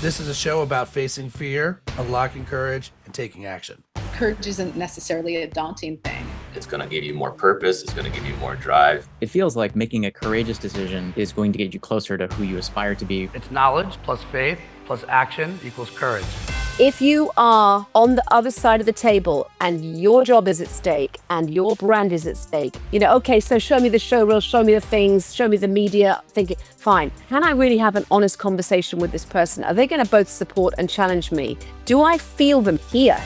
This is a show about facing fear, unlocking courage, and taking action. Courage isn't necessarily a daunting thing. It's going to give you more purpose. It's going to give you more drive. It feels like making a courageous decision is going to get you closer to who you aspire to be. It's knowledge plus faith plus action equals courage. If you are on the other side of the table and your job is at stake and your brand is at stake, okay, so show me the showreel, show me the things, show me the media, thinking, fine, can I really have an honest conversation with this person? Are they going to both support and challenge me? Do I feel them here?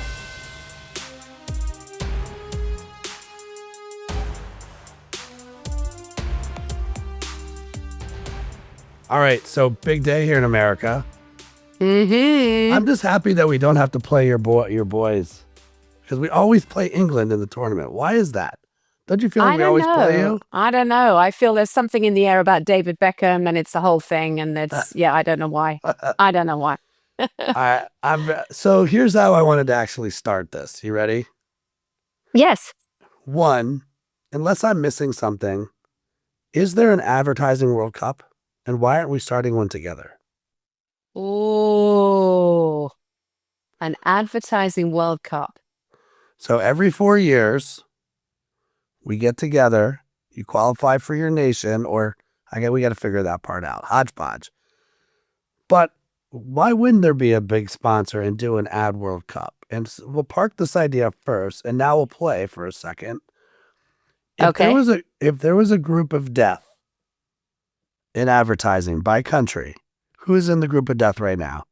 All right, so big day here in America. Mm-hmm. I'm just happy that we don't have to play your boys, because we always play England in the tournament. Why is that? Don't you feel like we always play you? I don't know. I feel there's something in the air about David Beckham, and it's the whole thing, and it's I don't know why. I don't know why. So here's how I wanted to actually start this. You ready? Yes. One, unless I'm missing something, is there an advertising World Cup? And why aren't we starting one together? Oh, an advertising World Cup. So every 4 years, we get together, you qualify for your nation, or we got to figure that part out. Hodgepodge. But why wouldn't there be a big sponsor and do an ad World Cup? And we'll park this idea first, and now we'll play for a second. If there was a group of death in advertising by country, who's in the group of death right now?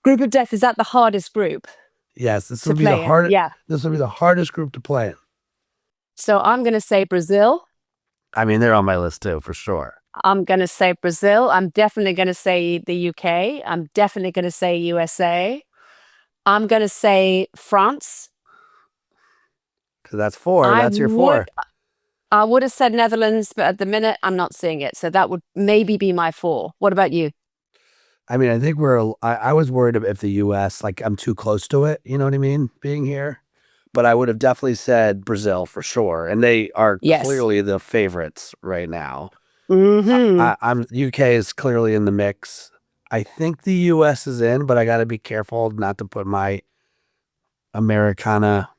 Group of death, is that the hardest group? Yes, this will be the hardest. Yeah. This will be the hardest group to play in. So I'm going to say Brazil. I mean, they're on my list too, for sure. I'm going to say Brazil. I'm definitely going to say the UK. I'm definitely going to say USA. I'm going to say France. Because that's four. That's your four. I would have said Netherlands, but at the minute, I'm not seeing it. So that would maybe be my four. What about you? I mean, I think I was worried if the U.S., like I'm too close to it, you know what I mean, being here. But I would have definitely said Brazil for sure. And they are clearly the favorites right now. Mm-hmm. UK is clearly in the mix. I think the U.S. is in, but I got to be careful not to put my Americana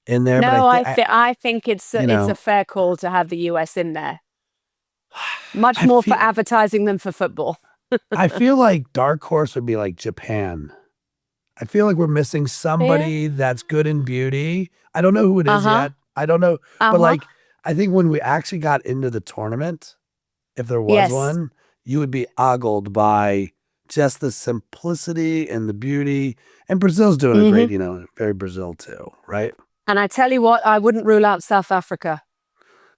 in there. No, but I think it's a fair call to have the US in there. Much more for advertising than for football. I feel like dark horse would be like Japan. I feel like we're missing somebody that's good in beauty. I don't know who it is yet. I don't know. But like, I think when we actually got into the tournament, if there was one, you would be ogled by just the simplicity and the beauty. And Brazil's doing a great, very Brazil too, right? And I tell you what, I wouldn't rule out South Africa.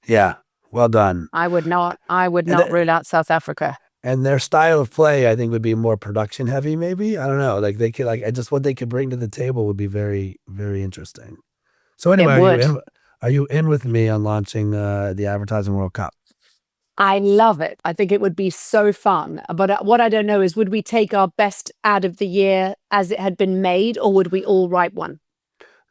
Yeah, well done. I would not rule out South Africa. And their style of play, I think, would be more production heavy, maybe. I don't know. Like they could, just what they could bring to the table would be very, very interesting. So anyway, are you in with me on launching the Advertising World Cup? I love it. I think it would be so fun. But what I don't know is, would we take our best ad of the year as it had been made, or would we all write one?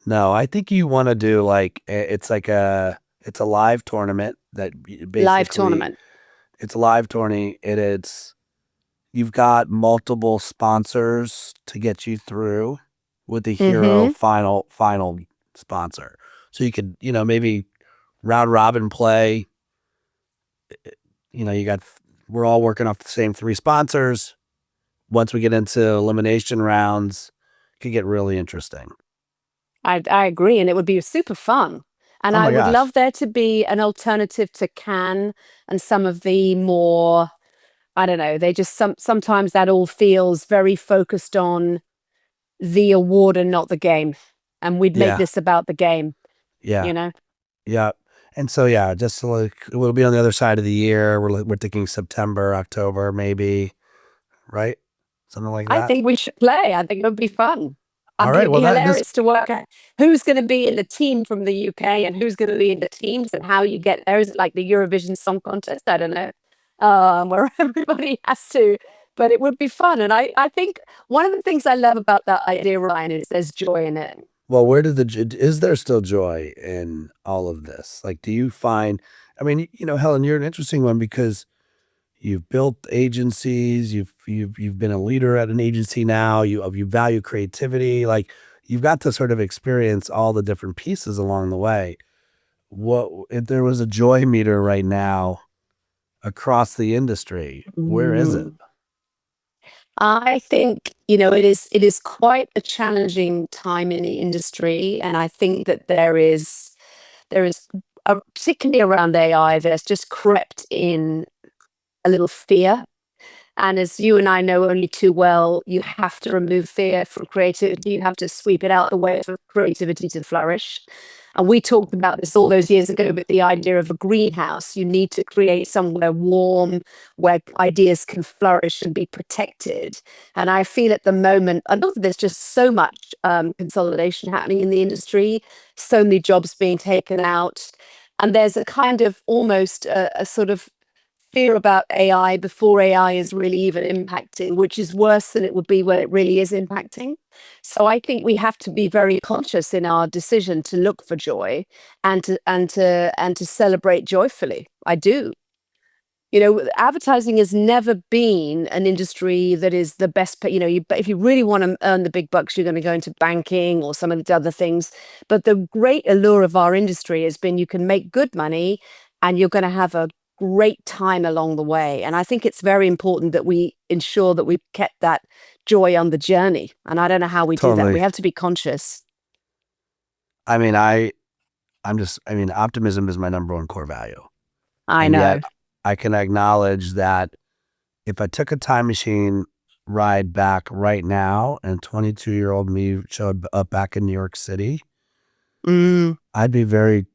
No, I think you want to do it's a live tournament that basically live tournament. It's a live tourney. You've got multiple sponsors to get you through with the hero final sponsor. So you could, maybe round robin play. We're all working off the same three sponsors. Once we get into elimination rounds, it could get really interesting. I agree, and it would be super fun. And I would love there to be an alternative to Cannes and some of the more, I don't know, they just sometimes that all feels very focused on the award and not the game. And we'd make this about the game. Yeah. Yeah. And so, just like we'll be on the other side of the year. We're thinking September, October, maybe, right? Something like that. I think we should play. I think it would be fun. All right, it'd be hilarious to work out who's going to be in the team from the UK and who's going to be in the teams and how you get there. Is it like the Eurovision Song Contest? I don't know, where everybody has to, but it would be fun. And I think one of the things I love about that idea, Ryan, is there's joy in it. Well, is there still joy in all of this? Like, do you find, I mean, Helen, you're an interesting one because you've built agencies, you've been a leader at an agency now, you value creativity, like you've got to sort of experience all the different pieces along the way. What if there was a joy meter right now across the industry? Where is it? I think, it is quite a challenging time in the industry, and I think that there is particularly around AI, there's just crept in a little fear. And as you and I know only too well, you have to remove fear from creativity. You have to sweep it out the way for creativity to flourish. And we talked about this all those years ago, but the idea of a greenhouse, you need to create somewhere warm where ideas can flourish and be protected. And I feel at the moment, I know that there's just so much consolidation happening in the industry, so many jobs being taken out. And there's a kind of almost a sort of fear about AI before AI is really even impacting, which is worse than it would be when it really is impacting. So I think we have to be very conscious in our decision to look for joy and to celebrate joyfully. I do. Advertising has never been an industry that is the best. If you really want to earn the big bucks, you're going to go into banking or some of the other things. But the great allure of our industry has been you can make good money and you're going to have a great time along the way. And I think it's very important that we ensure that we've kept that joy on the journey. And I don't know how we do that. Totally. We have to be conscious. I mean, optimism is my number one core value. I And know. yet I can acknowledge that if I took a time machine ride back right now and 22-year-old me showed up back in New York City, I'd be very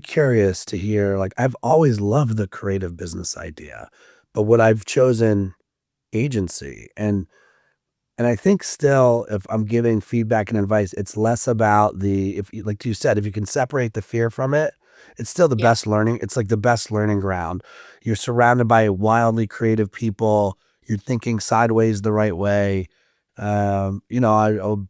curious to hear, like, I've always loved the creative business idea, but would I've chosen agency? And I think still, if I'm giving feedback and advice, it's less about like you said, if you can separate the fear from it, it's still the Yeah. best learning. It's like the best learning ground. You're surrounded by wildly creative people. You're thinking sideways the right way.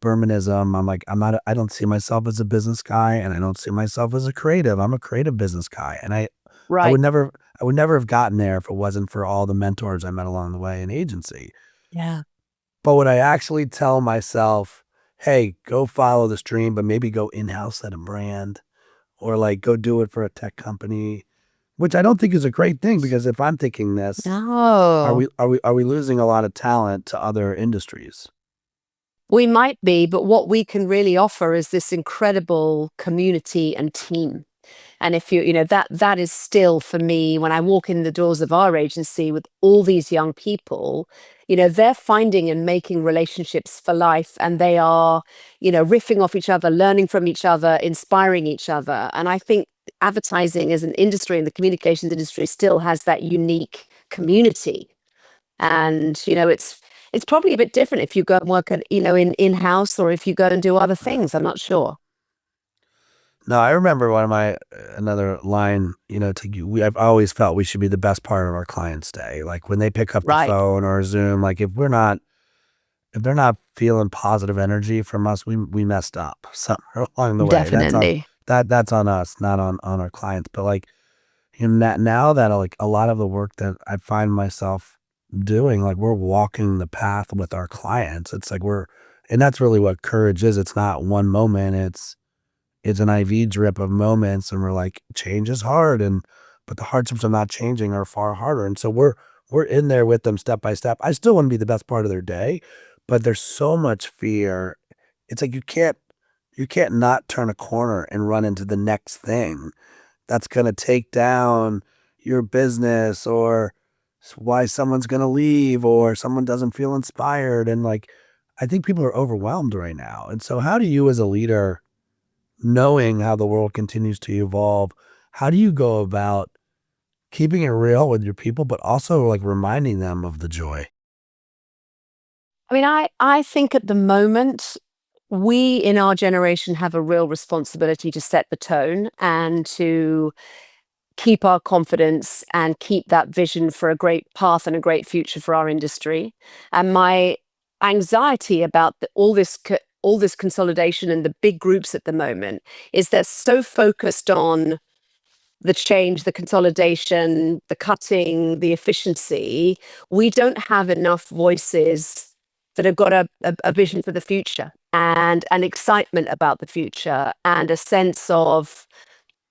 Bermanism. I'm like, I don't see myself as a business guy, and I don't see myself as a creative. I'm a creative business guy. And I Right. would never have gotten there if it wasn't for all the mentors I met along the way in agency. Yeah. But would I actually tell myself, hey, go follow this dream, but maybe go in-house at a brand, or like go do it for a tech company, which I don't think is a great thing, because if I'm thinking this, are No. we losing a lot of talent to other industries? We might be, but what we can really offer is this incredible community and team. And if that is still for me, when I walk in the doors of our agency with all these young people, they're finding and making relationships for life, and they are, riffing off each other, learning from each other, inspiring each other. And I think advertising as an industry and the communications industry still has that unique community. And, it's probably a bit different if you go and work at, in-house, or if you go and do other things. I'm not sure. No, I remember another line, I've always felt we should be the best part of our client's day. Like when they pick up the Right. phone or Zoom, like if they're not feeling positive energy from us, we messed up somewhere along the way. Definitely. That's on us, not on our clients. But like, now that like a lot of the work that I find myself doing, like we're walking the path with our clients. It's like and that's really what courage is. It's not one moment. It's an IV drip of moments, and we're like, change is hard, but the hardships of not changing are far harder. And so we're in there with them step by step. I still want to be the best part of their day, but there's so much fear. It's like you can't not turn a corner and run into the next thing that's going to take down your business, or why someone's going to leave, or someone doesn't feel inspired. And like, I think people are overwhelmed right now. And so how do you as a leader, knowing how the world continues to evolve, how do you go about keeping it real with your people, but also like reminding them of the joy? I mean, I think at the moment, we in our generation have a real responsibility to set the tone and to keep our confidence and keep that vision for a great path and a great future for our industry. And my anxiety about all this consolidation and the big groups at the moment is they're so focused on the change, the consolidation, the cutting, the efficiency, we don't have enough voices that have got a vision for the future and an excitement about the future and a sense of,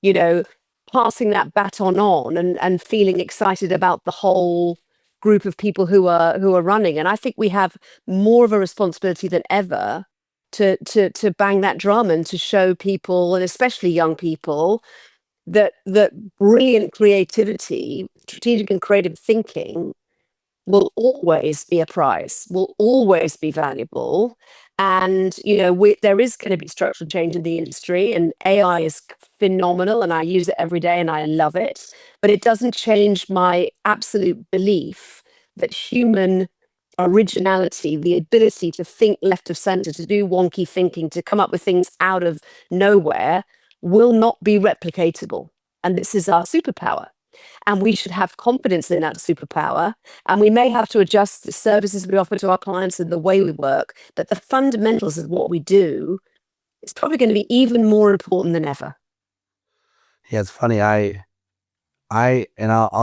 you know, passing that baton on and feeling excited about the whole group of people who are running. And I think we have more of a responsibility than ever to bang that drum and to show people, and especially young people, that brilliant creativity, strategic and creative thinking will always be a prize, will always be valuable. And, you know, there is going to be structural change in the industry, and AI is phenomenal, and I use it every day and I love it. But it doesn't change my absolute belief that human originality, the ability to think left of center, to do wonky thinking, to come up with things out of nowhere, will not be replicatable. And this is our superpower. And we should have confidence in that superpower. And we may have to adjust the services we offer to our clients and the way we work, but the fundamentals of what we do is probably going to be even more important than ever. Yeah, it's funny. I'll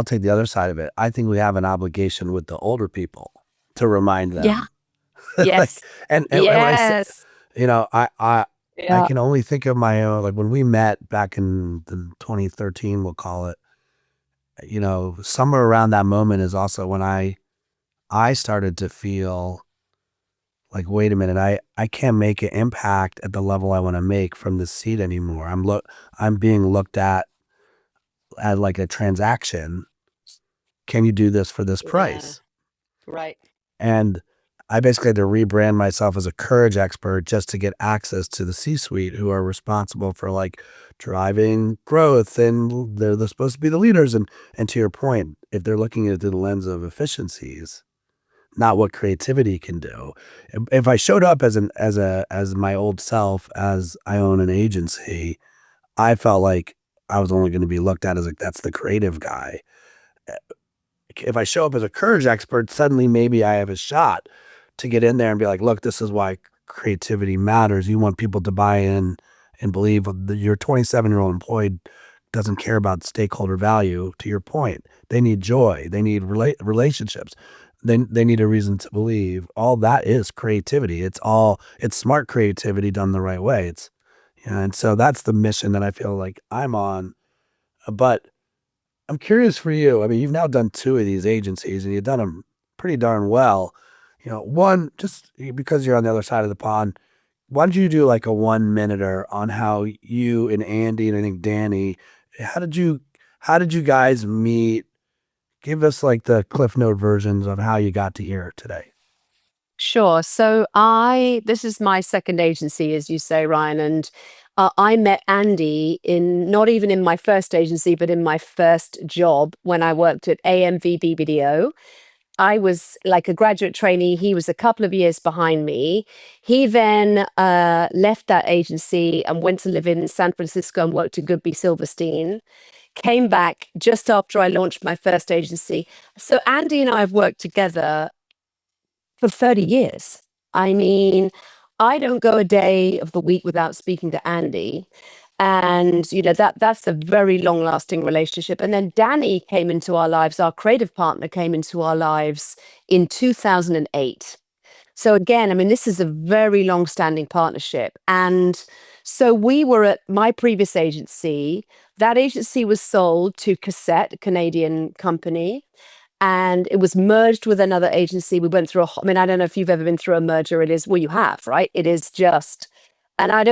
take the other side of it. I think we have an obligation with the older people to remind them. Yeah. Yes. and when I say, Yes. you know, I Yeah. can only think of my own, like when we met back in the 2013, we'll call it, you know, somewhere around that moment is also when I started to feel like, wait a minute, I can't make an impact at the level I want to make from this seat anymore. I'm being looked at like a transaction. Can you do this for this price? Right. And I basically had to rebrand myself as a courage expert just to get access to the C-suite, who are responsible for like driving growth, and they're supposed to be the leaders. And to your point, if they're looking at it through the lens of efficiencies, not what creativity can do. If I showed up as my old self, as I own an agency, I felt like I was only going to be looked at as like, that's the creative guy. If I show up as a courage expert, suddenly maybe I have a shot to get in there and be like, look, this is why creativity matters. You want people to buy in and believe that your 27-year-old employee doesn't care about stakeholder value. To your point, they need joy. They need relationships. They need a reason to believe. All that is creativity. It's smart creativity done the right way. And so that's the mission that I feel like I'm on. But I'm curious for you. I mean, you've now done 2 of these agencies and you've done them pretty darn well. You know, one, just because you're on the other side of the pond, why don't you do like a 1-minuter on how you and Andy and I think Danny, how did you guys meet? Give us like the Cliff Note versions of how you got to here today. Sure. So this is my second agency, as you say, Ryan, and I met Andy not even in my first agency, but in my first job when I worked at AMV BBDO. I was like a graduate trainee. He was a couple of years behind me. He then left that agency and went to live in San Francisco and worked at Goodby Silverstein. Came back just after I launched my first agency. So Andy and I have worked together for 30 years. I mean, I don't go a day of the week without speaking to Andy. And, you know, that's a very long lasting relationship. And then Danny came into our lives, our creative partner came into our lives in 2008. So again, I mean, this is a very long standing partnership. And so we were at my previous agency. That agency was sold to Cassette, a Canadian company, and it was merged with another agency. We went through I mean, I don't know if you've ever been through a merger. Well, you have, right? It is just, and I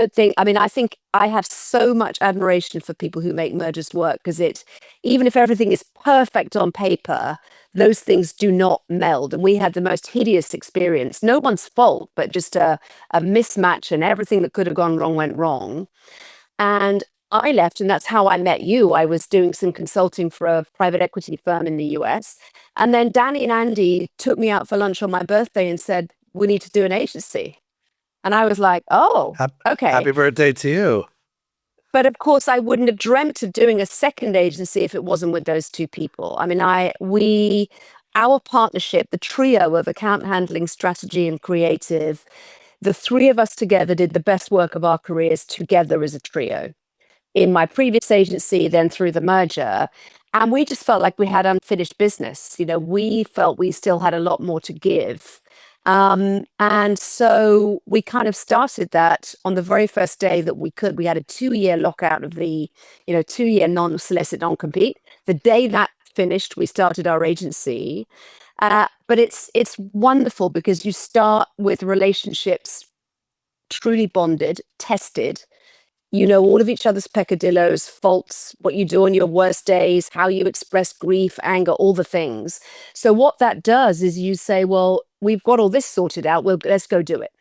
think I have so much admiration for people who make mergers work, because even if everything is perfect on paper, those things do not meld. And we had the most hideous experience. No one's fault, but just a mismatch, and everything that could have gone wrong went wrong. And I left, and that's how I met you. I was doing some consulting for a private equity firm in the US. And then Danny and Andy took me out for lunch on my birthday and said, we need to do an agency. And I was like, oh, okay. Happy birthday to you. But of course, I wouldn't have dreamt of doing a second agency if it wasn't with those 2 people. I mean, our partnership, the trio of account handling, strategy, and creative, the 3 of us together did the best work of our careers together as a trio. in my previous agency, then through the merger. And we just felt like we had unfinished business. We felt we still had a lot more to give. And so we kind of started that on the very first day that we could. We had a 2-year lockout of the, 2-year non-solicit, non-compete. The day that finished, we started our agency. But it's wonderful because you start with relationships truly bonded, tested. You know all of each other's peccadillos, faults, what you do on your worst days, how you express grief, anger, all the things. So what that does is you say, well, we've got all this sorted out. Well, let's go do it.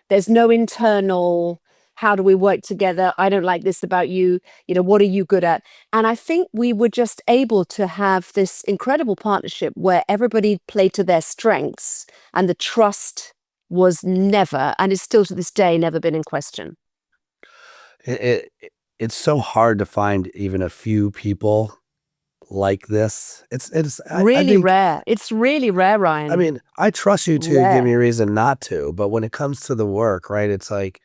There's no internal, how do we work together? I don't like this about you. What are you good at? And I think we were just able to have this incredible partnership where everybody played to their strengths, and the trust was never, and is still to this day, never been in question. It's so hard to find even a few people like this. It's really I think, rare. It's really rare, Ryan. I mean, I trust you to give me a reason not to, but when it comes to the work, right, it's like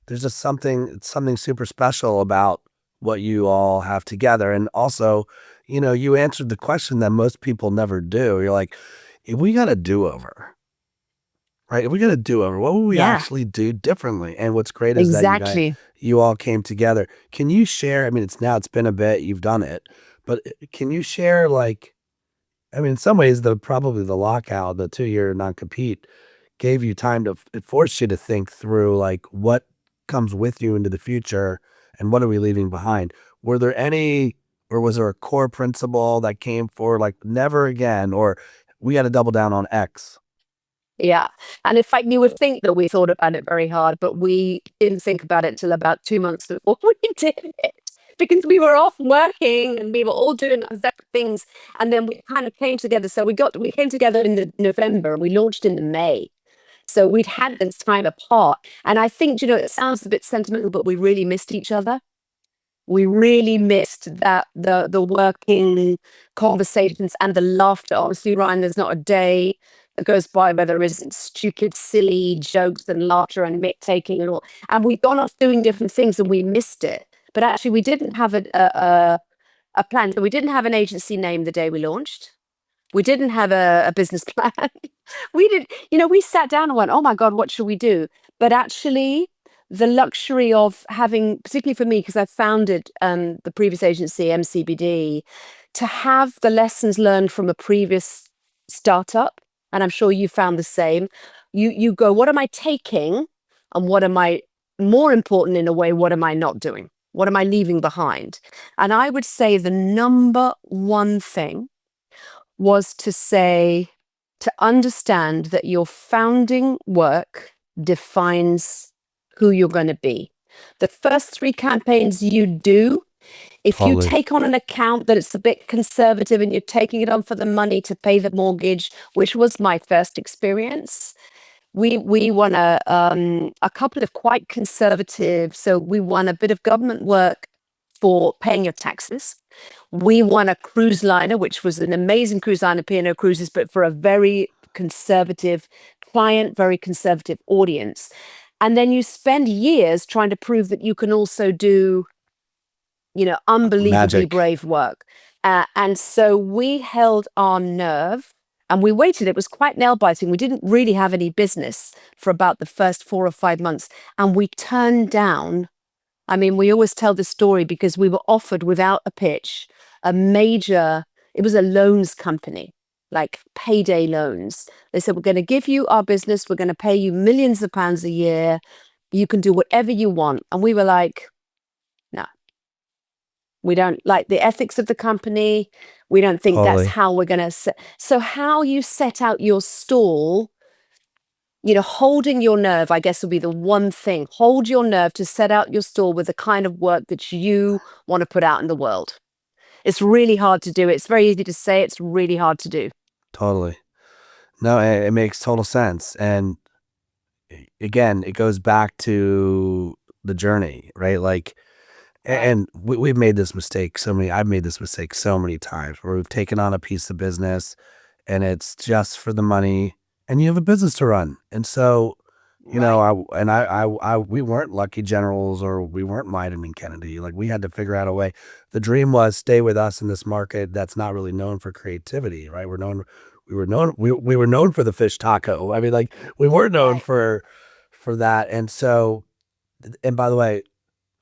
there's just something super special about what you all have together. And also, you answered the question that most people never do. You're like, if we got a do-over, right? If we got a do-over, what would we actually do differently? And what's great is that you all came together. Can you share, I mean, it's been a bit, you've done it, but can you share, like, I mean, in some ways, probably the lockout, the 2-year non-compete gave you time it forced you to think through, like, what comes with you into the future and what are we leaving behind? Were there any, or was there a core principle that came forward, like, never again, or we got to double down on X? Yeah. And in fact, you would think that we thought about it very hard, but we didn't think about it till about 2 months before we did it, because we were off working and we were all doing separate things. And then we kind of came together. So we came together in November and we launched in May. So we'd had this time apart. And I think, it sounds a bit sentimental, but we really missed each other. We really missed that, the working conversations and the laughter. Honestly, Ryan, there's not a day that goes by where there isn't stupid, silly jokes and laughter and mick taking and all. And we'd gone off doing different things and we missed it. But actually, we didn't have a plan. So we didn't have an agency name the day we launched. We didn't have a business plan. We sat down and went, oh my God, what should we do? But actually, the luxury of having, particularly for me, because I founded the previous agency, MCBD, to have the lessons learned from a previous startup, and I'm sure you found the same. You go, what am I taking? And what am I, more important in a way, what am I not doing? What am I leaving behind? And I would say the number one thing was to understand that your founding work defines who you're going to be. The first 3 campaigns you do, if you take on an account that it's a bit conservative and you're taking it on for the money to pay the mortgage, which was my first experience, we won a couple of quite conservative. So we won a bit of government work for paying your taxes. We won a cruise liner, which was an amazing cruise liner, P&O Cruises, but for a very conservative client, very conservative audience. And then you spend years trying to prove that you can also do, unbelievably Magic. Brave work. And so we held our nerve and we waited. It was quite nail biting. We didn't really have any business for about the first 4 or 5 months. And we turned down, I mean, we always tell this story because we were offered without a pitch, it was a loans company, like payday loans. They said, we're going to give you our business. We're going to pay you millions of pounds a year. You can do whatever you want. And we were like, no, we don't like the ethics of the company. We don't think that's how we're going to. So how you set out your stall, holding your nerve, I guess, will be the one thing. Hold your nerve to set out your stall with the kind of work that you want to put out in the world. It's really hard to do. It's very easy to say. It's really hard to do. Totally. No, it makes total sense. And again, it goes back to the journey, right? Like, and we've made this mistake I've made this mistake so many times where we've taken on a piece of business and it's just for the money and you have a business to run. And so You know, we weren't Lucky Generals or we weren't Myden and Kennedy. Like we had to figure out a way. The dream was stay with us in this market that's not really known for creativity, right? We were known for the fish taco. I mean, like we were known for that. And so, and by the way,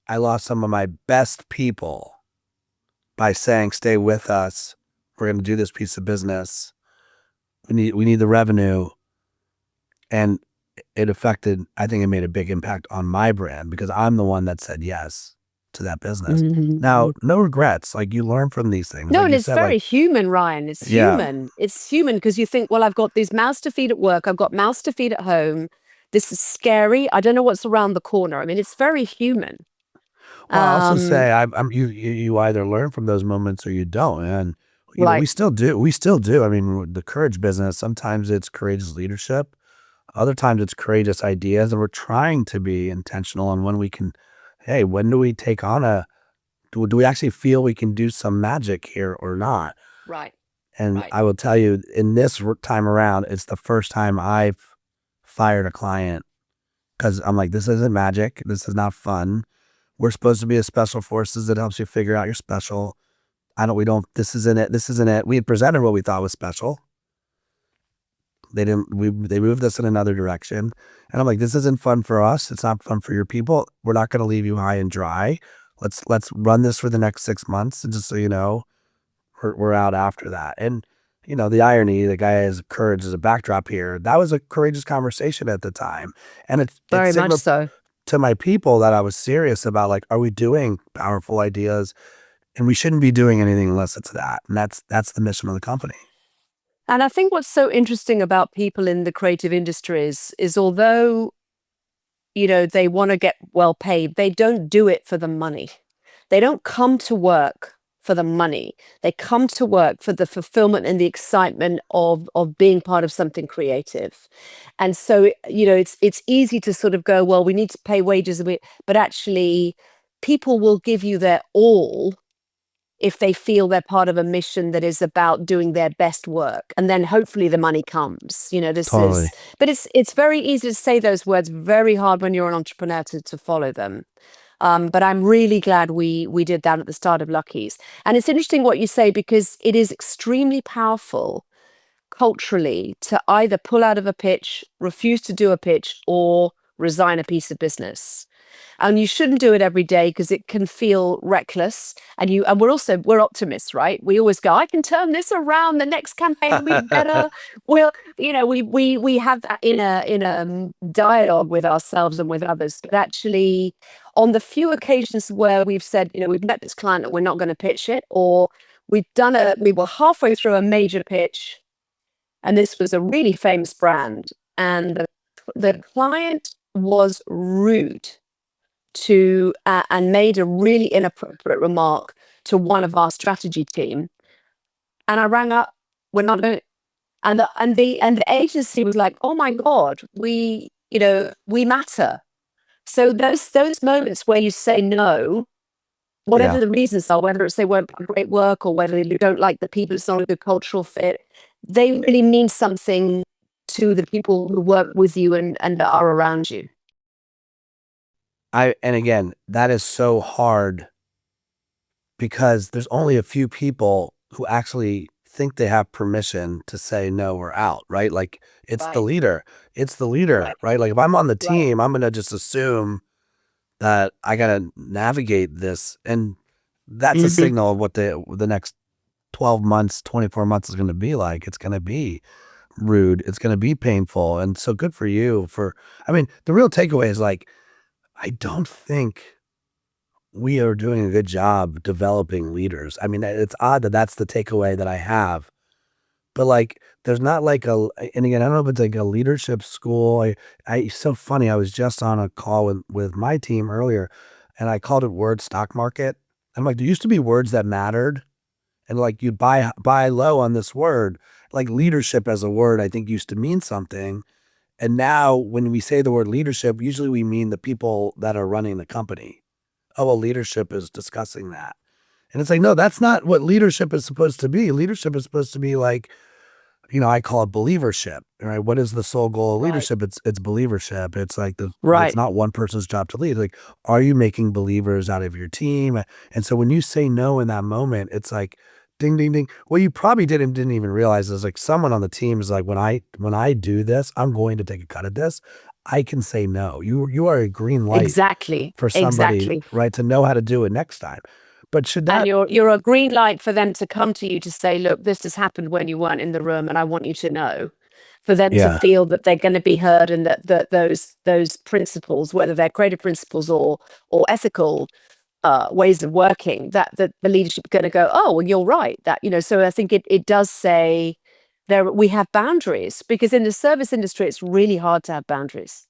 I lost some of my best people by saying, stay with us. We're going to do this piece of business. We need the revenue. And it affected, I think it made a big impact on my brand because I'm the one that said yes to that business. Now, no regrets. Like you learn from these things. No, like and you it's said, very like, human, Ryan. It's human. It's human because you think, well, I've got these mouths to feed at work. I've got mouths to feed at home. This is scary. I don't know what's around the corner. I mean, it's very human. Well, I also say you either learn from those moments or you don't. And you know, we still do. We still do. I mean, the courage business, sometimes it's courageous leadership. Other times it's courageous ideas, and we're trying to be intentional on when we can, hey, when do we take on do we actually feel we can do some magic here or not? Right. And I will tell you, in this time around, it's the first time I've fired a client because I'm like, this isn't magic. This is not fun. We're supposed to be a special forces that helps you figure out your special. This isn't it. This isn't it. We had presented what we thought was special. They moved us in another direction. And I'm like, this isn't fun for us. It's not fun for your people. We're not going to leave you high and dry. Let's run this for the next 6 months. And just so you know, we're out after that. And, you know, the irony, the guy has courage as a backdrop here. That was a courageous conversation at the time. And it's Very much so. To my people that I was serious about, like, are we doing powerful ideas? And we shouldn't be doing anything unless it's that. And that's the mission of the company. And I think what's so interesting about people in the creative industries is although, you know, they want to get well paid, they don't do it for the money. They don't come to work for the money. They come to work for the fulfillment and the excitement of being part of something creative. And so, you know, it's easy to sort of go, well, we need to pay wages a bit, but actually people will give you their all if they feel they're part of a mission that is about doing their best work. And then hopefully the money comes, you know, but it's very easy to say those words, very hard when you're an entrepreneur to follow them. But I'm really glad we did that at the start of Lucky's. And it's interesting what you say, because it is extremely powerful culturally to either pull out of a pitch, refuse to do a pitch, or resign a piece of business. And you shouldn't do it every day because it can feel reckless. And we're optimists, right? We always go, I can turn this around. The next campaign will be better. Well, you know, we have that in a dialogue with ourselves and with others. But actually, on the few occasions where we've said, you know, we've met this client and we're not going to pitch it, or we were halfway through a major pitch, and this was a really famous brand, and the client was rude to and made a really inappropriate remark to one of our strategy team, and I rang up, we're not doing it, and the agency was like, oh my god, we matter. So those moments where you say no, whatever the reasons are, whether it's they weren't great work or whether you don't like the people, it's not a good cultural fit, they really mean something to the people who work with you and are around you. And again, that is so hard because there's only a few people who actually think they have permission to say no, we're out, right? Like it's the leader. It's the leader, right? Like if I'm on the team, I'm going to just assume that I got to navigate this. And that's a signal of what the next 12 months, 24 months is going to be like. It's going to be rude. It's going to be painful. And so good for you I mean, the real takeaway is like, I don't think we are doing a good job developing leaders. I mean, it's odd that that's the takeaway that I have. But like, there's not like and again, I don't know if it's like a leadership school. It's so funny. I was just on a call with my team earlier, and I called it word stock market. I'm like, there used to be words that mattered, and like you'd buy low on this word. Like leadership as a word, I think used to mean something. And now when we say the word leadership, usually we mean the people that are running the company. Oh, well, leadership is discussing that. And it's like, no, that's not what leadership is supposed to be. Leadership is supposed to be like, I call it believership, right? What is the sole goal of Right. leadership? It's believership. It's like it's Right. not one person's job to lead. Like, are you making believers out of your team? And so when you say no in that moment, it's like ding, ding, ding. What you probably didn't even realize is like someone on the team is like, when I do this, I'm going to take a cut at this. I can say no. You are a green light Exactly. for somebody, Exactly. right, to know how to do it next time. But should And that you're a green light for them to come to you to say, look, this has happened when you weren't in the room, and I want you to know. For them to Yeah. feel that they're going to be heard, and that those principles, whether they're creative principles or ethical ways of working, that the leadership are going to go, oh, well, you're right. That so I think it does say there we have boundaries, because in the service industry it's really hard to have boundaries,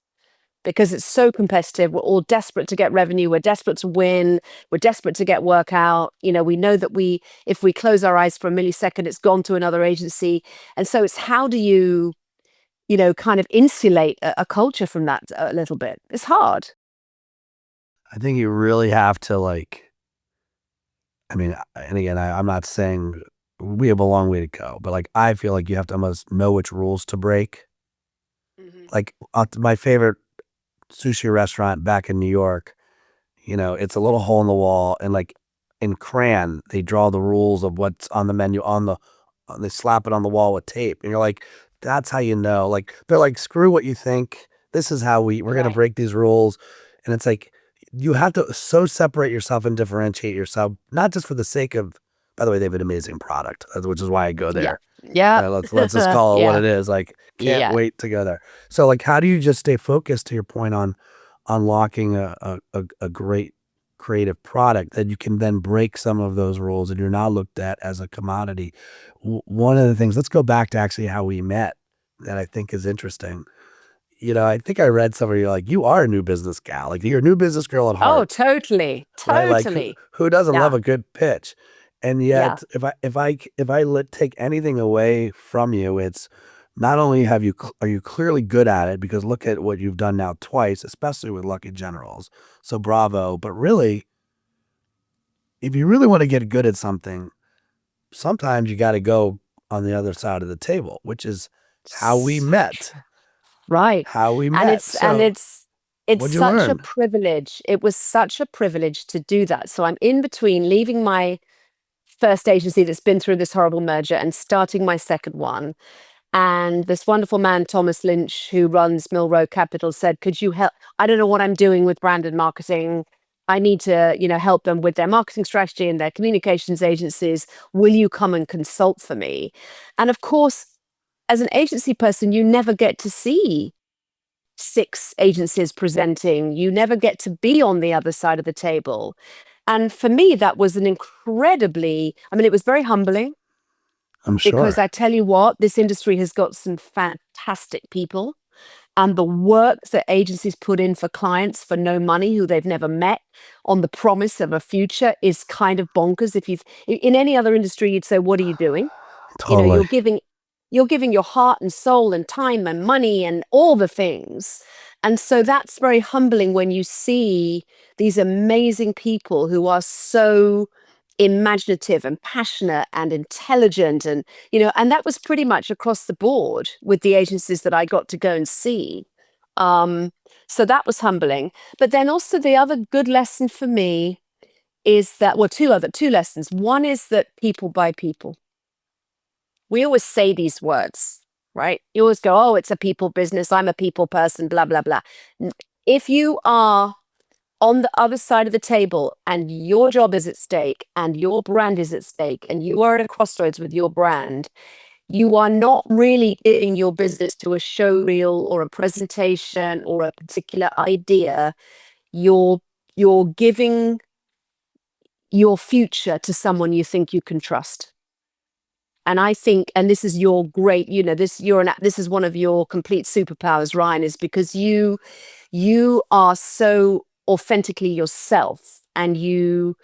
because it's so competitive. We're all desperate to get revenue. We're desperate to win. We're desperate to get work out. We know that if we close our eyes for a millisecond, it's gone to another agency. And so it's how do you, kind of insulate a culture from that a little bit? It's hard. I think you really have to and again, I'm not saying we have a long way to go, but I feel like you have to almost know which rules to break. Like my favorite sushi restaurant back in New York, it's a little hole in the wall, and in crayon, they draw the rules of what's on the menu they slap it on the wall with tape, and you're like, that's how you know. Like they're like, screw what you think. This is how we're gonna Right. break these rules, and it's like you have to so separate yourself and differentiate yourself, not just for the sake of. By the way, they have an amazing product, which is why I go there. Yeah. Let's just call it what Yeah. it is. Can't Yeah. wait to go there. So how do you just stay focused, to your point, on unlocking a great creative product that you can then break some of those rules and you're not looked at as a commodity? One of the things, let's go back to actually how we met, that I think is interesting. I think I read somewhere, you're like, you are a new business gal. Like, you're a new business girl at Oh, heart, totally. right? Like, Totally. who doesn't love Yeah. a good pitch? And Yeah. yet, if I take anything away from you, it's not only are you clearly good at it, because look at what you've done now twice, especially with Lucky Generals. So bravo. But really, if you really want to get good at something, sometimes you got to go on the other side of the table, which is how we met. Right. How we And met. it's What'd you such a learn? privilege. It was such a privilege to do that. So I'm in between leaving my first agency that's been through this horrible merger and starting my second one. And this wonderful man, Thomas Lynch, who runs Mill Row Capital, said, could you help? I don't know what I'm doing with brand and marketing. I need to, help them with their marketing strategy and their communications agencies. Will you come and consult for me? And of course, as an agency person, you never get to see 6 agencies presenting. You never get to be on the other side of the table. And for me, that was it was very humbling, I'm because sure. I tell you what, this industry has got some fantastic people. And the work that agencies put in for clients for no money, who they've never met, on the promise of a future, is kind of bonkers. In any other industry, you'd say, what are you doing? Totally. You're giving your heart and soul and time and money and all the things. And so that's very humbling when you see these amazing people who are so imaginative and passionate and intelligent, and that was pretty much across the board with the agencies that I got to go and see. So that was humbling. But then also the other good lesson for me is that, well, two lessons. One is that people buy people. We always say these words, right? You always go, oh, it's a people business. I'm a people person, blah, blah, blah. If you are on the other side of the table and your job is at stake and your brand is at stake and you are at a crossroads with your brand, you are not really giving your business to a show reel or a presentation or a particular idea. You're giving your future to someone you think you can trust. And I think, and this is your great, this is one of your complete superpowers, Ryan, is because you are so authentically yourself, and you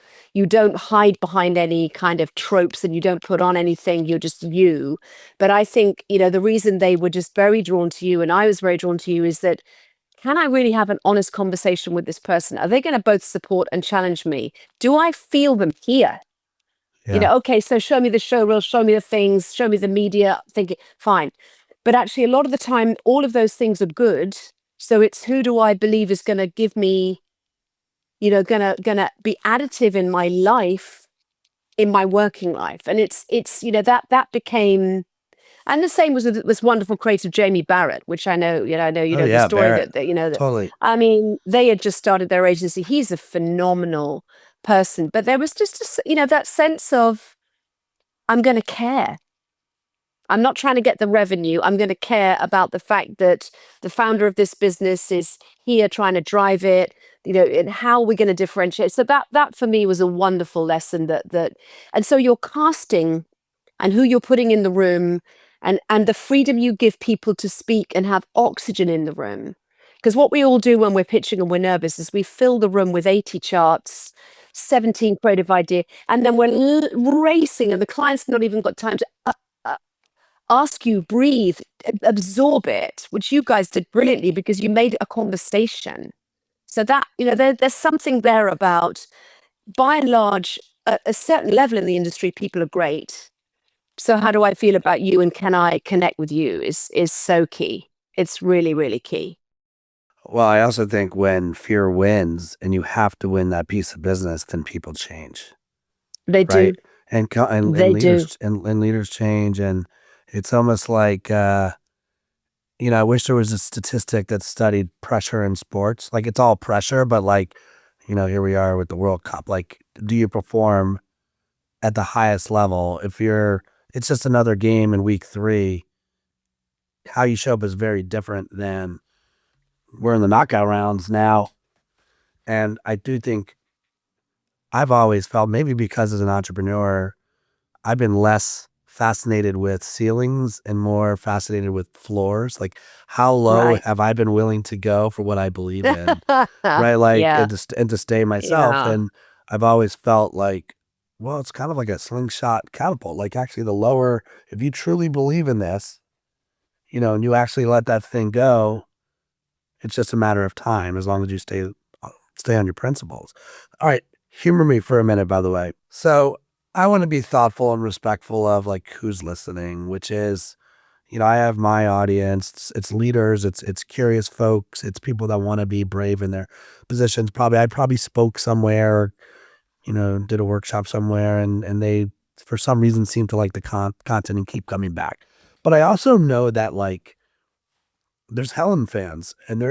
don't hide behind any kind of tropes, and you don't put on anything. You're just you. But I think, the reason they were just very drawn to you, and I was very drawn to you, is that, can I really have an honest conversation with this person? Are they going to both support and challenge me? Do I feel them here? Okay, so show me the show reel, show me the things, show me the media, thinking, fine. But actually, a lot of the time, all of those things are good. So it's who do I believe is going to give me, gonna be additive in my life, in my working life. And it's that became, and the same was with this wonderful creative Jamie Barrett, which I know the story Barrett. that Totally. I mean, they had just started their agency. He's a phenomenal person, but there was just that sense of, I'm going to care. I'm not trying to get the revenue. I'm going to care about the fact that the founder of this business is here trying to drive it, and how we're going to differentiate. So that for me was a wonderful lesson and so your casting and who you're putting in the room, and the freedom you give people to speak and have oxygen in the room. Because what we all do when we're pitching and we're nervous is we fill the room with 80 charts, 17 creative idea, and then we're racing, and the client's not even got time to ask you, breathe, absorb it, which you guys did brilliantly because you made it a conversation. So that, there's something there about, by and large, a certain level in the industry, people are great. So how do I feel about you, and can I connect with you is so key. It's really, really key. Well, I also think when fear wins and you have to win that piece of business, then people change. They right? do. And They leaders and leaders change, and it's almost like I wish there was a statistic that studied pressure in sports. Like, it's all pressure, but like, here we are with the World Cup. Like, do you perform at the highest level? It's just another game in week 3. How you show up is very different than we're in the knockout rounds now. And I do think I've always felt, maybe because as an entrepreneur, I've been less fascinated with ceilings and more fascinated with floors. Like, how low Right. have I been willing to go for what I believe in? Right. Like, Yeah. and to stay myself. Yeah. And I've always felt like, well, it's kind of like a slingshot catapult. Like, actually, the lower, if you truly believe in this, and you actually let that thing go, it's just a matter of time, as long as you stay on your principles. All right. Humor me for a minute, by the way. So I want to be thoughtful and respectful of like who's listening, which is, I have my audience. It's leaders. It's curious folks. It's people that want to be brave in their positions. I probably spoke somewhere, did a workshop somewhere, and they, for some reason, seem to like the content and keep coming back. But I also know that like there's Helen fans, and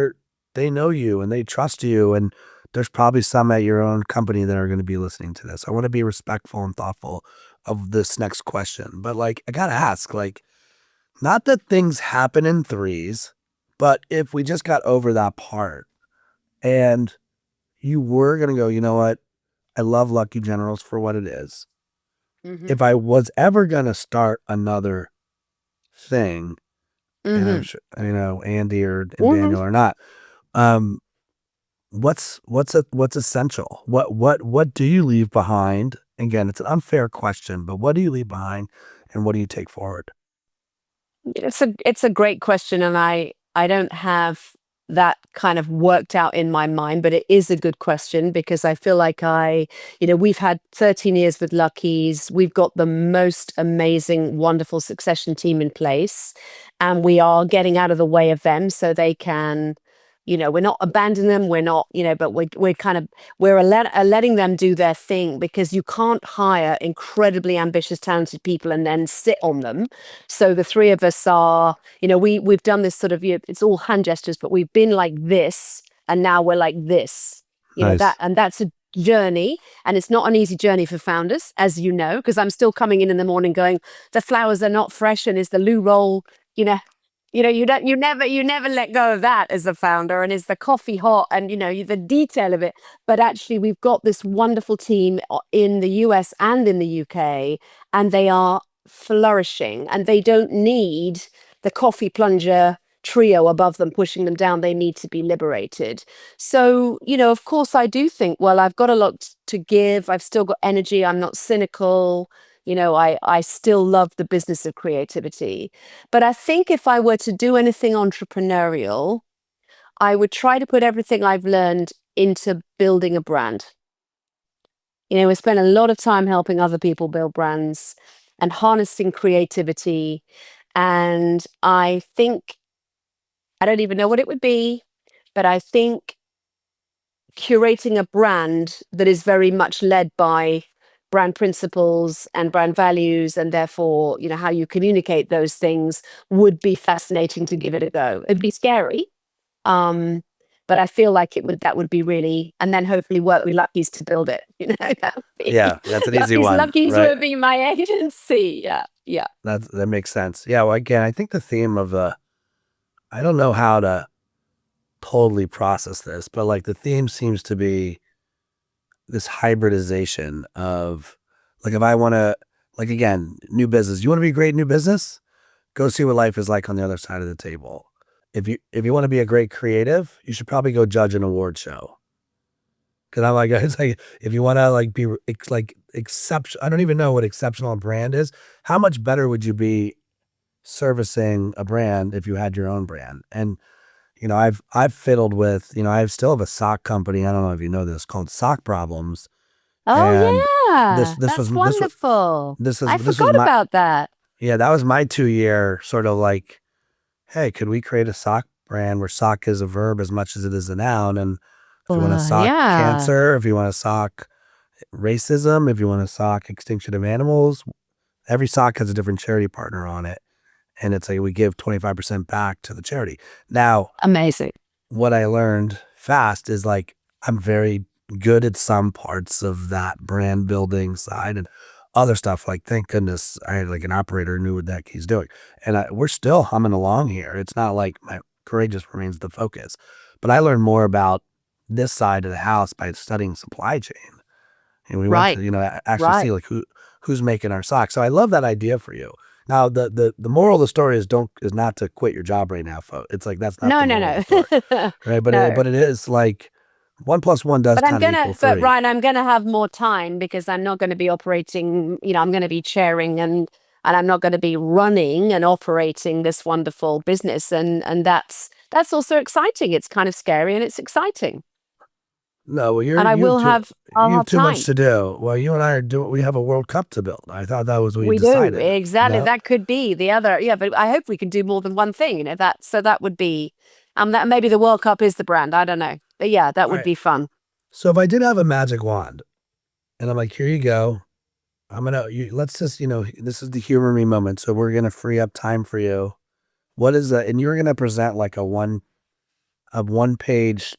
they know you and they trust you, and there's probably some at your own company that are going to be listening to this. I want to be respectful and thoughtful of this next question, but like, I gotta ask, like, not that things happen in threes, but if we just got over that part and you were gonna go, you know what, I love Lucky Generals for what it is. Mhm. If I was ever gonna start another thing, and I'm sure Andy or Daniel or not, what's essential? What do you leave behind? Again, it's an unfair question, but what do you leave behind, and what do you take forward? It's a great question, and I don't have that kind of worked out in my mind, but it is a good question because I feel like we've had 13 years with Lucky's. We've got the most amazing, wonderful succession team in place, and we are getting out of the way of them so they can, we're not abandoning them. We're not, but we're letting them do their thing, because you can't hire incredibly ambitious, talented people and then sit on them. So the three of us are, we've done this sort of, it's all hand gestures, but we've been like this, and now we're like this, Nice. and that's a journey. And it's not an easy journey for founders, as you know, because I'm still coming in the morning going, the flowers are not fresh, and is the loo roll, you never let go of that as a founder, and is the coffee hot, and the detail of it. But actually, we've got this wonderful team in the US and in the UK, and they are flourishing, and they don't need the coffee plunger trio above them pushing them down. They need to be liberated. So, of course, I do think, well, I've got a lot to give. I've still got energy. I'm not cynical. I still love the business of creativity. But I think if I were to do anything entrepreneurial, I would try to put everything I've learned into building a brand. We spend a lot of time helping other people build brands and harnessing creativity. And I think, I don't even know what it would be, but I think curating a brand that is very much led by brand principles and brand values, and therefore, how you communicate those things, would be fascinating to give it a go. It'd be scary. But I feel like that would be really, and then hopefully work with Lucky's to build it. That would be, Yeah, that's an easy one. Lucky's right? would be my agency. Yeah. That makes sense. Yeah, well, again, I think the theme of I don't know how to totally process this, but like the theme seems to be this hybridization of, like, if I want to, like, again, new business. You want to be great in new business? Go see what life is like on the other side of the table. If you want to be a great creative, you should probably go judge an award show. Because I'm like, it's like, if you want to like be like exception, I don't even know what exceptional brand is. How much better would you be servicing a brand if you had your own brand? And I've fiddled with, I still have a sock company. I don't know if you know this, called Sock Problems. Oh And yeah, this that's was wonderful. I this was forgot my about that. yeah, that was my 2 year sort of like, hey, could we create a sock brand where sock is a verb as much as it is a noun? And if you want to sock Yeah, cancer, if you want to sock racism, if you want to sock extinction of animals, every sock has a different charity partner on it. And it's like we give 25% back to the charity. Now, amazing. what I learned fast is like I'm very good at some parts of that brand building side, and other stuff, like, thank goodness I had like an operator who knew what the heck he's doing. And we're still humming along here. It's not like my courageous remains the focus, but I learned more about this side of the house by studying supply chain. And we went Right, to, actually right. see like who's making our socks. So I love that idea for you. Now the moral of the story is not to quit your job right now, folks. It's like that's not No, the no, moral of the no, story, right? no. But it is like 1+1 does kind of equal 3. Ryan, I'm gonna have more time because I'm not going to be operating. I'm going to be chairing and I'm not going to be running and operating this wonderful business, and that's also exciting. It's kind of scary and it's exciting. No, well, And I will have, I'll you have have too much time. to do. Well, you and I are doing. We have a World Cup to build. I thought that was what we We do, decided. exactly. No? That could be the other. Yeah, but I hope we can do more than one thing. That would be, that maybe the World Cup is the brand. I don't know, but yeah, that All would right. be fun. So if I did have a magic wand, and I'm like, here you go. Let's just, this is the humor me moment. So we're gonna free up time for you. What is that? And you're gonna present like a one page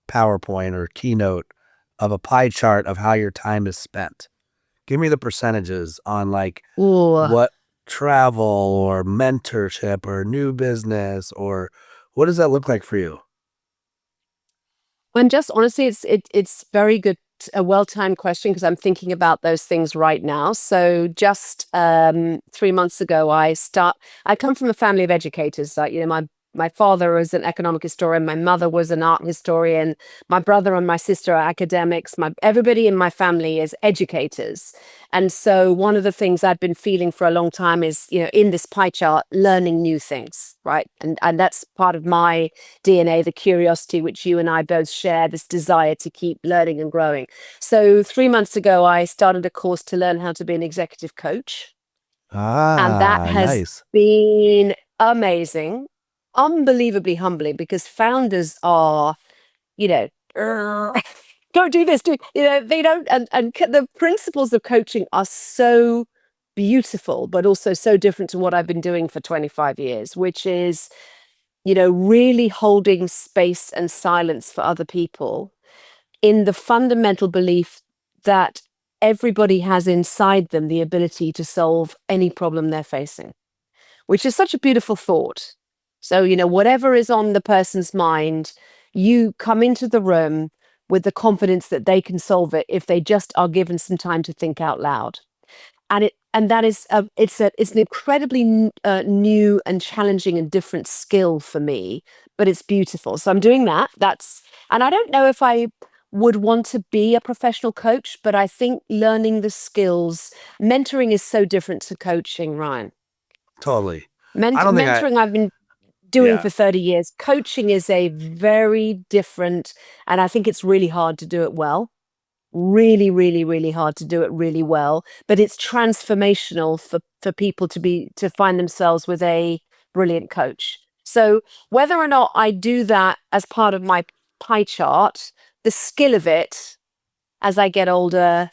PowerPoint or keynote of a pie chart of how your time is spent. Give me the percentages on like Ooh. what travel or mentorship or new business, or what does that look like for you? And just honestly, it's very good, a well-timed question, because I'm thinking about those things right now. So just 3 months ago, I come from a family of educators. Like, my father was an economic historian, my mother was an art historian, my brother and my sister are academics. Everybody in my family is educators. And so one of the things I've been feeling for a long time is, in this pie chart, learning new things, right? And that's part of my DNA, the curiosity, which you and I both share, this desire to keep learning and growing. So 3 months ago, I started a course to learn how to be an executive coach. And that has Nice. been amazing, unbelievably humbling, because founders are, go do this, they don't, and the principles of coaching are so beautiful, but also so different to what I've been doing for 25 years, which is, really holding space and silence for other people in the fundamental belief that everybody has inside them the ability to solve any problem they're facing, which is such a beautiful thought. So, whatever is on the person's mind, you come into the room with the confidence that they can solve it if they just are given some time to think out loud. And that is it's an incredibly new and challenging and different skill for me, but it's beautiful. So I'm doing that. And I don't know if I would want to be a professional coach, but I think learning the skills, mentoring is so different to coaching, Ryan. Totally. I don't think Mentoring I've been doing yeah. for 30 years. Coaching is a very different, and I think it's really hard to do it well. really, really, really hard to do it really well, but it's transformational for people to find themselves with a brilliant coach. So whether or not I do that as part of my pie chart, the skill of it as I get older,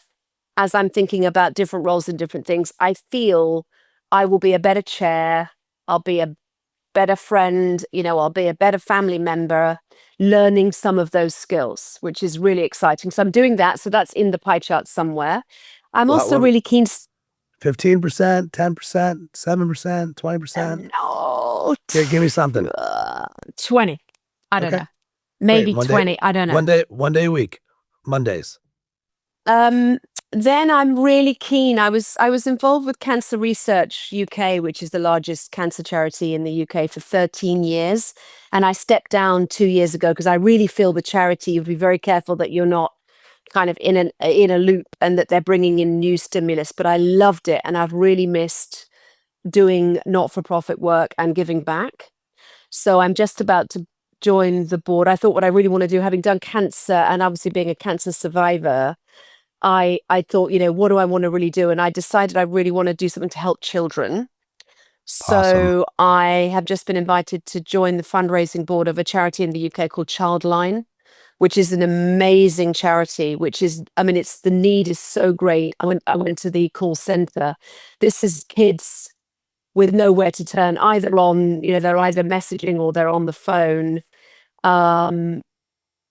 as I'm thinking about different roles and different things, I feel I will be a better chair. I'll be a better friend, I'll be a better family member, learning some of those skills, which is really exciting. So I'm doing that. So that's in the pie chart somewhere. I'm also really keen. 15%, 10%, 7%, 20%. No, Here, give me something. 20. I don't Okay. know. Maybe Great. 20. I don't know. One day a week, Mondays. Then I'm really keen. I was involved with Cancer Research UK, which is the largest cancer charity in the UK, for 13 years. And I stepped down 2 years ago because I really feel the charity, you've to be very careful that you're not kind of in a loop and that they're bringing in new stimulus. But I loved it, and I've really missed doing not-for-profit work and giving back. So I'm just about to join the board. I thought what I really want to do, having done cancer and obviously being a cancer survivor, I thought, what do I want to really do? And I decided I really want to do something to help children. So I have just been invited to join the fundraising board of a charity in the UK called Childline, which is an amazing charity, it's the need is so great. I went to the call center. This is kids with nowhere to turn, either on, they're either messaging or they're on the phone.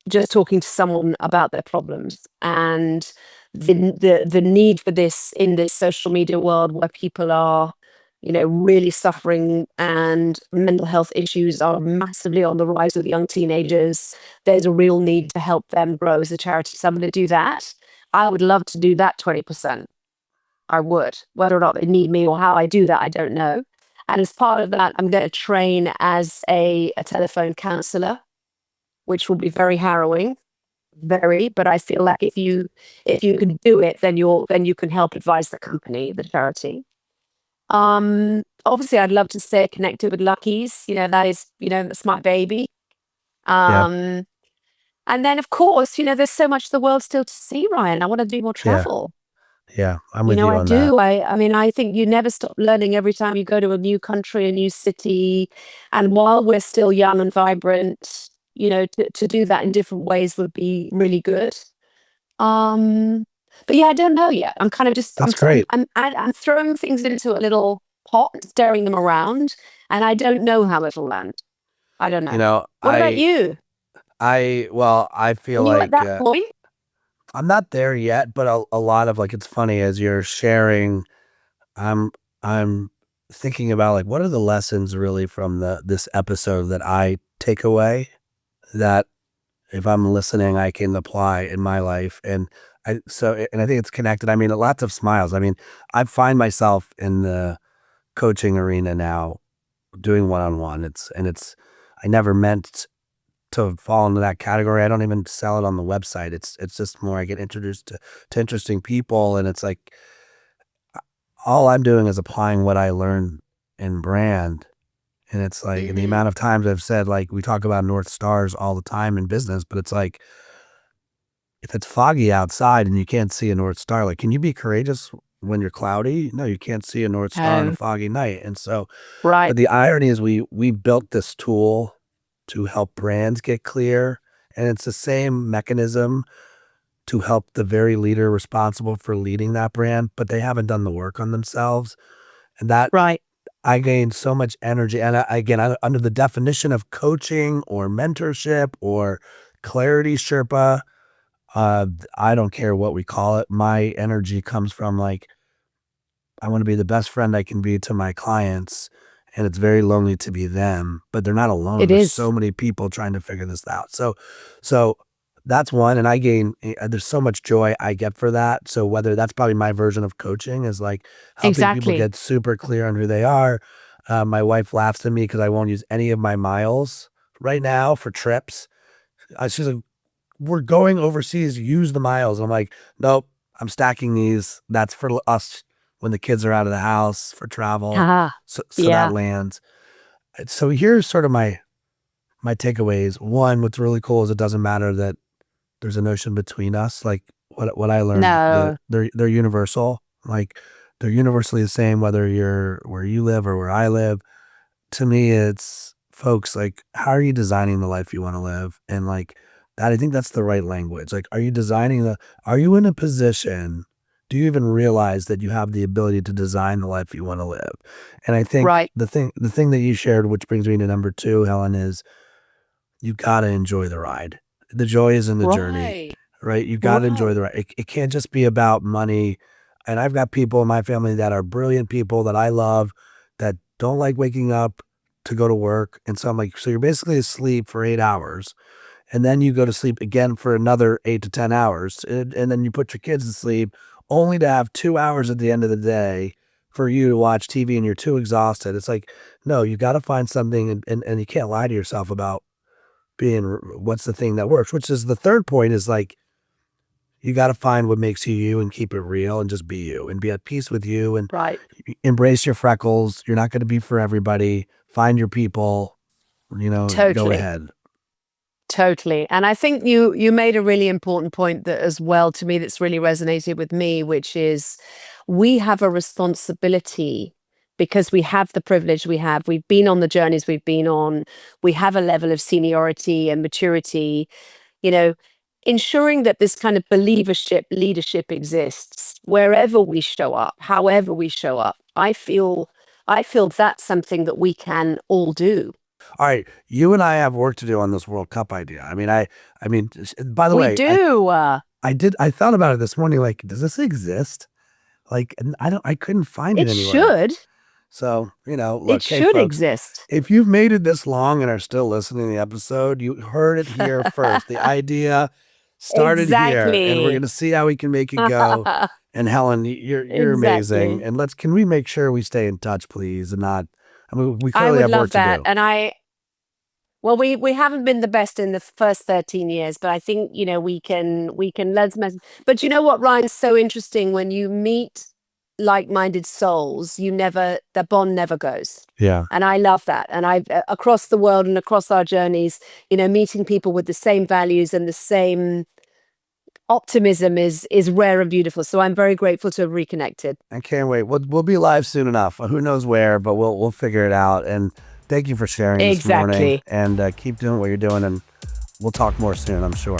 Just talking to someone about their problems, and the need for this in this social media world where people are, really suffering, and mental health issues are massively on the rise with young teenagers. There's a real need to help them grow as a charity. So I'm going to do that. I would love to do that 20%. I would. Whether or not they need me or how I do that, I don't know. And as part of that, I'm going to train as a telephone counselor, which will be very harrowing, but I feel like if you can do it, then you can help advise the company, the charity. Obviously I'd love to stay connected with Lucky's, that's my baby. And then of course, there's so much of the world still to see, Ryan. I want to do more travel. Yeah, I'm with you I on do. that. I think you never stop learning every time you go to a new country, a new city. And while we're still young and vibrant, to do that in different ways would be really good. But yeah, I don't know yet. I'm kind of just, That's great. I'm throwing things into a little pot, stirring them around, and I don't know how it'll land. I don't know. What about you? I feel Are you like at that point? I'm not there yet, but a lot of, like, it's funny as you're sharing, I'm thinking about, like, what are the lessons really from this episode that I take away that if I'm listening, I can apply in my life. And I think it's connected. Lots of smiles. I find myself in the coaching arena now doing one-on-one. I never meant to fall into that category. I don't even sell it on the website. It's just more I get introduced to interesting people, and it's like all I'm doing is applying what I learned in brand. And it's like, and the amount of times I've said, like, we talk about North Stars all the time in business, but it's like, if it's foggy outside and you can't see a North Star, like, can you be courageous when you're cloudy? No, you can't see a North Star on a foggy night. And so, Right. but the irony is we built this tool to help brands get clear. And it's the same mechanism to help the very leader responsible for leading that brand, but they haven't done the work on themselves. And that, Right. I gained so much energy. And under the definition of coaching or mentorship or clarity Sherpa, I don't care what we call it. My energy comes from, like, I want to be the best friend I can be to my clients. And it's very lonely to be them, but they're not alone. It There's is. so many people trying to figure this out. So that's one. And there's so much joy I get for that. So whether that's probably my version of coaching is, like, helping people Exactly. get super clear on who they are. My wife laughs at me because I won't use any of my miles right now for trips. She's like, we're going overseas, use the miles. And I'm like, nope, I'm stacking these. That's for us when the kids are out of the house for travel. So Yeah. that lands. So here's sort of my takeaways. One, what's really cool is it doesn't matter that there's an ocean between us. Like, what I learned, No. they're universal. Like they're universally the same, whether you're where you live or where I live. To me, it's folks like, how are you designing the life you want to live? And like that, I think that's the right language. Like, are you in a position? Do you even realize that you have the ability to design the life you want to live? And I think Right. the thing that you shared, which brings me to number 2, Helen, is you got to enjoy the ride. The joy is in the journey, right? You got to enjoy the ride. It can't just be about money. And I've got people in my family that are brilliant people that I love that don't like waking up to go to work. And so I'm like, so you're basically asleep for 8 hours. And then you go to sleep again for another 8 to 10 hours. And then you put your kids to sleep only to have 2 hours at the end of the day for you to watch TV and you're too exhausted. It's like, no, you got to find something and you can't lie to yourself about what's the thing that works, which is the third point is like, you got to find what makes you you and keep it real and just be you and be at peace with you and Right. embrace your freckles. You're not going to be for everybody. Find your people, go Totally. ahead. Totally. And I think you made a really important point that as well to me that's really resonated with me, which is we have a responsibility because we have the privilege we have. We've been on the journeys we've been on. We have a level of seniority and maturity, ensuring that this kind of believership, leadership exists wherever we show up, however we show up. I feel that's something that we can all do. All right, you and I have work to do on this World Cup idea. I mean, by the way, We do. I thought about it this morning. Like, does this exist? Like, and I couldn't find it It anywhere. should. So, look, It hey, should folks, exist. if you've made it this long and are still listening to the episode, you heard it here first. The idea started here, and we're going to see how we can make it go. And Helen, you're amazing. Exactly. And can we make sure we stay in touch, please? And not, we I clearly would have love work to that. do. And we haven't been the best in the first 13 years, but I think, we can but you know what, Ryan's so interesting when you meet like-minded souls, the bond never goes. Yeah. And I love that. And across the world and across our journeys, meeting people with the same values and the same optimism is rare and beautiful. So I'm very grateful to have reconnected. I can't wait. We'll be live soon enough. Who knows where, but we'll figure it out. And thank you for sharing this morning. And keep doing what you're doing. And we'll talk more soon, I'm sure.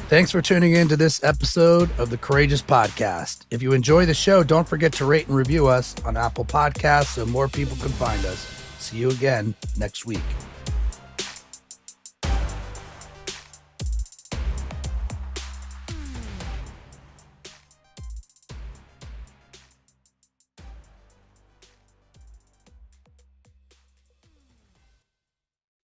Thanks for tuning in to this episode of the Courageous Podcast. If you enjoy the show, don't forget to rate and review us on Apple Podcasts so more people can find us. See you again next week.